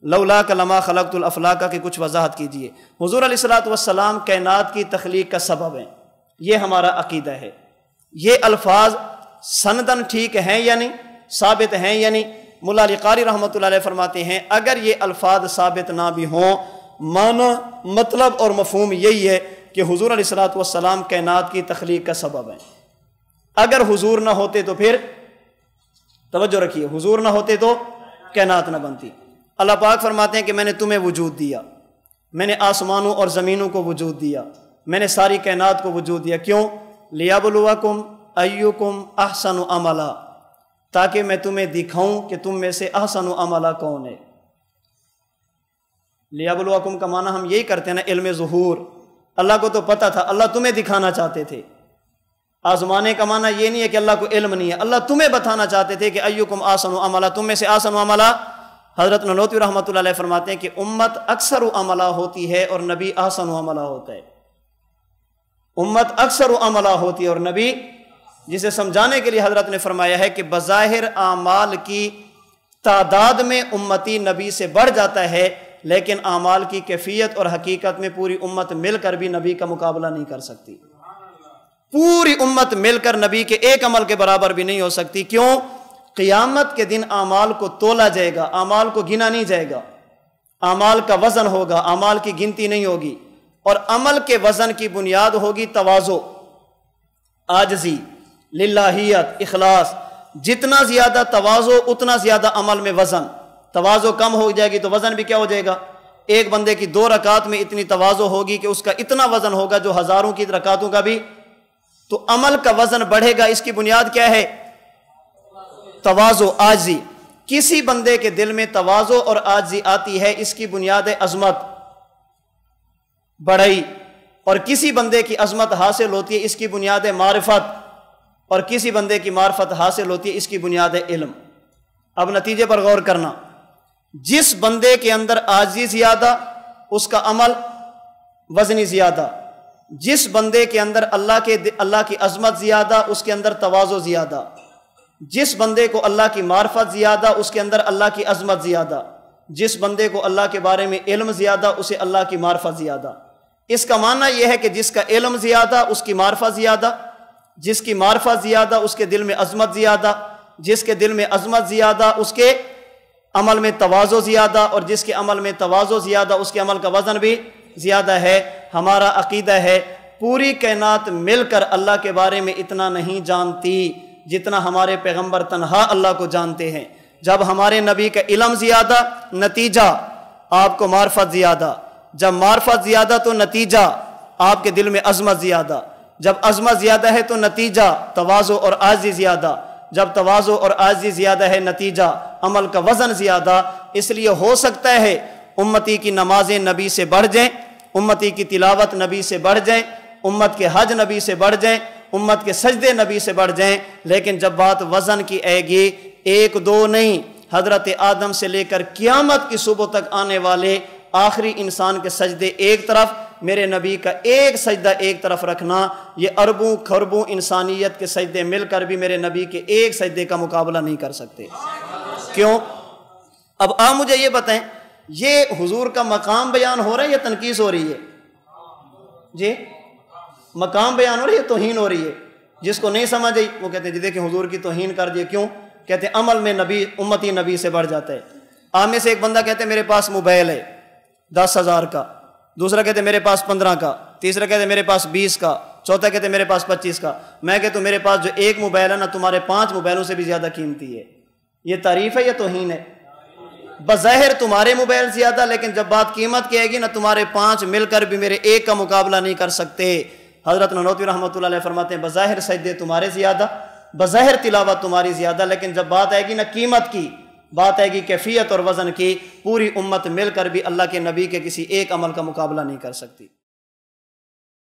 لولاک لما خلقت الافلاک کی کچھ وضاحت کیجیے۔ حضور علیہ الصلوۃ والسلام کائنات کی تخلیق کا سبب ہیں، یہ ہمارا عقیدہ ہے۔ یہ الفاظ سندن ٹھیک ہیں یا نہیں، ثابت ہیں یا نہیں؟ مولا علی قاری رحمۃ اللہ علیہ فرماتے ہیں اگر یہ الفاظ ثابت نہ بھی ہوں، معنی مطلب اور مفہوم یہی ہے کہ حضور علیہ الصلوۃ والسلام کائنات کی تخلیق کا سبب ہیں۔ اگر حضور نہ ہوتے تو پھر توجہ رکھیے، حضور نہ ہوتے تو کائنات نہ بنتی۔ اللہ پاک فرماتے ہیں کہ میں نے تمہیں وجود دیا، میں نے آسمانوں اور زمینوں کو وجود دیا، میں نے ساری کائنات کو وجود دیا۔ کیوں؟ لیبلوکم ایکم احسن عملا، تاکہ میں تمہیں دکھاؤں کہ تم میں سے احسن عملا کون ہے۔ لیبلوکم کا معنی ہم یہی کرتے ہیں نا، علم ظہور۔ اللہ کو تو پتہ تھا، اللہ تمہیں دکھانا چاہتے تھے۔ آزمانے کا معنی یہ نہیں ہے کہ اللہ کو علم نہیں ہے، اللہ تمہیں بتانا چاہتے تھے کہ ایکم احسن عملا، تم میں سے احسن عملا۔ حضرت نانوتوی رحمۃ اللہ علیہ فرماتے ہیں کہ امت اکثر عملا ہوتی ہے اور نبی احسن عملا ہوتا ہے۔ امت اکثر عملا ہوتی ہے اور نبی، جسے سمجھانے کے لیے حضرت نے فرمایا ہے کہ بظاہر اعمال کی تعداد میں امتی نبی سے بڑھ جاتا ہے، لیکن اعمال کی کیفیت اور حقیقت میں پوری امت مل کر بھی نبی کا مقابلہ نہیں کر سکتی۔ پوری امت مل کر نبی کے ایک عمل کے برابر بھی نہیں ہو سکتی۔ کیوں؟ قیامت کے دن اعمال کو تولا جائے گا، اعمال کو گنا نہیں جائے گا، اعمال کا وزن ہوگا، اعمال کی گنتی نہیں ہوگی، اور عمل کے وزن کی بنیاد ہوگی تواضع، عاجزی، للہیت، اخلاص۔ جتنا زیادہ تواضع اتنا زیادہ عمل میں وزن۔ تواضع کم ہو جائے گی تو وزن بھی کیا ہو جائے گا؟ ایک بندے کی 2 رکعت میں اتنی تواضع ہوگی کہ اس کا اتنا وزن ہوگا جو ہزاروں کی رکعتوں کا بھی۔ تو عمل کا وزن بڑھے گا، اس کی بنیاد کیا ہے؟ تواضع، عاجزی۔ کسی بندے کے دل میں تواضع اور عاجزی آتی ہے، اس کی بنیاد ہے عظمت، بڑائی، اور کسی بندے کی عظمت حاصل ہوتی ہے اس کی بنیاد ہے معرفت، اور کسی بندے کی معرفت حاصل ہوتی ہے اس کی بنیاد ہے علم۔ اب نتیجے پر غور کرنا، جس بندے کے اندر عاجزی زیادہ اس کا عمل وزنی زیادہ، جس بندے کے اندر اللہ کی عظمت زیادہ اس کے اندر تواضع زیادہ، جس بندے کو اللہ کی معرفت زیادہ اس کے اندر اللہ کی عظمت زیادہ، جس بندے کو اللہ کے بارے میں علم زیادہ اسے اللہ کی معرفت زیادہ۔ اس کا معنی یہ ہے کہ جس کا علم زیادہ اس کی معرفت زیادہ، جس کی معرفت زیادہ اس کے دل میں عظمت زیادہ، جس کے دل میں عظمت زیادہ اس کے عمل میں تواضع زیادہ، اور جس کے عمل میں تواضع زیادہ اس کے عمل کا وزن بھی زیادہ ہے۔ ہمارا عقیدہ ہے پوری کائنات مل کر اللہ کے بارے میں اتنا نہیں جانتی جتنا ہمارے پیغمبر تنہا اللہ کو جانتے ہیں۔ جب ہمارے نبی کا علم زیادہ، نتیجہ آپ کو معرفت زیادہ، جب معرفت زیادہ تو نتیجہ آپ کے دل میں عظمت زیادہ، جب عظمت زیادہ ہے تو نتیجہ تواضع اور عاجزی زیادہ، جب تواضع اور عاجزی زیادہ ہے نتیجہ عمل کا وزن زیادہ۔ اس لیے ہو سکتا ہے امتی کی نمازیں نبی سے بڑھ جائیں، امتی کی تلاوت نبی سے بڑھ جائیں، امت کے حج نبی سے بڑھ جائیں، امت کے سجدے نبی سے بڑھ جائیں، لیکن جب بات وزن کی آئے گی، 1 2 نہیں، حضرت آدم سے لے کر قیامت کی صبح تک آنے والے آخری انسان کے سجدے ایک طرف، میرے نبی کا ایک سجدہ ایک طرف رکھنا، یہ اربوں کھربوں انسانیت کے سجدے مل کر بھی میرے نبی کے ایک سجدے کا مقابلہ نہیں کر سکتے۔ کیوں؟ اب آپ مجھے یہ بتائیں، یہ حضور کا مقام بیان ہو رہا ہے یا تنقیص ہو رہی ہے؟ جی مقام بیان ہو رہی ہے، توہین ہو رہی ہے؟ جس کو نہیں سمجھ آئی وہ کہتے ہیں جی دیکھیں حضور کی توہین کر دیے۔ کیوں؟ کہتے ہیں عمل میں نبی امتی نبی سے بڑھ جاتا ہے۔ آپ میں سے ایک بندہ کہتے ہیں میرے پاس موبائل ہے 10,000 کا، دوسرا کہتے ہیں میرے پاس 15 کا، تیسرا کہتے ہیں میرے پاس 20 کا، چوتھا کہتے ہیں میرے پاس 25 کا۔ میں کہتا ہوں میرے پاس جو ایک موبائل ہے نا تمہارے 5 موبائلوں سے بھی زیادہ قیمتی ہے۔ یہ تعریف ہے یا توہین ہے؟ بظاہر تمہارے موبائل زیادہ، لیکن جب بات قیمت کی آئے گی نا تمہارے 5 مل کر بھی میرے ایک کا مقابلہ نہیں کر سکتے۔ حضرت نانوتوی رحمۃ اللہ علیہ فرماتے ہیں بظاہر سجدے تمہارے زیادہ، بظاہر تلاوت تمہاری زیادہ، لیکن جب بات آئے گی نا قیمت کی، بات آئے گی کیفیت اور وزن کی، پوری امت مل کر بھی اللہ کے نبی کے کسی ایک عمل کا مقابلہ نہیں کر سکتی۔